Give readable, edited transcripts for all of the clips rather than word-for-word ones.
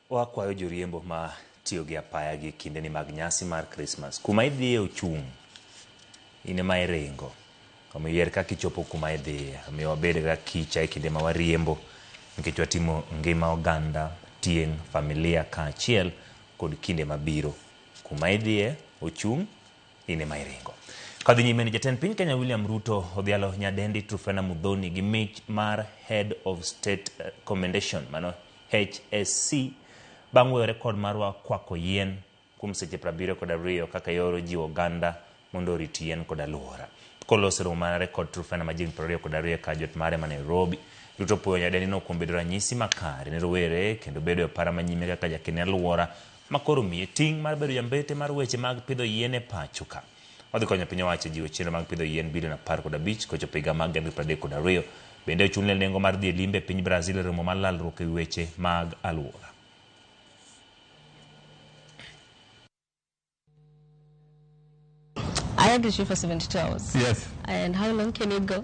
wakwayo joriembo ma tiyo gi apaya gi kinde ni mag nyasi mar Christmas. Kuma idhiye ochung', ine ma iringo. Omiyo yier kaka ichopo kuma idhiye. Omiyo wabed ga kicha e kinde ma wariembo, nikech watimo ngima oganda, tieng', familia kaachiel kod kinde mabiro. Kuma idhiye ochung', ine ma iringo. Kadhi nyime ni Jatend Piny Kenya William Ruto odhialo nyadendi Truphena Muthoni gi mich mar Head of State Commendation, mano HSC, bang' weyo rekod marwa kwako yien kuom seche 72 kaka yoro jiwo oganda mondo orit yien kod alwora. Koloso romo mar rekod Truphena majin 22 ka jot mare ma Nairobi, Ruto puoyo nyadendi no kuom bedo ranyisi makare ne rowere kendo bedo e para manyime kaka jakene alwora makoro miye ting' mar bedo jambetre mar weche mag pidho yien e pacho ka. Odhi konyo piny owacho jiwo chenro mag pidho yien bilion 15 kochopo higa mag 2032. Bende ochulne nengo mar dhi e limbe piny Brazil romo mar lalruok e weche mag alwora. I have to shoot for 72 hours. Yes. And how long can it go?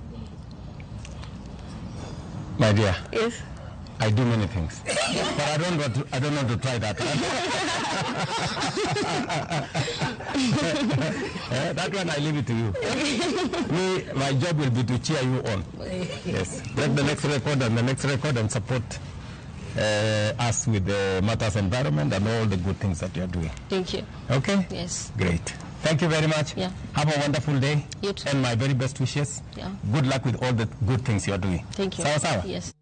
My dear. Yes. I do many things, but I don't want to try that. That one I leave it to you. My job will be to cheer you on. Yes. Get the next record and the next record and support us with the matters environment and all the good things that you are doing. Thank you. Okay? Yes. Great. Thank you very much. Yeah. Have a wonderful day. You too. And my very best wishes. Yeah. Good luck with all the good things you are doing. Thank you. Sawa sawa. Yes.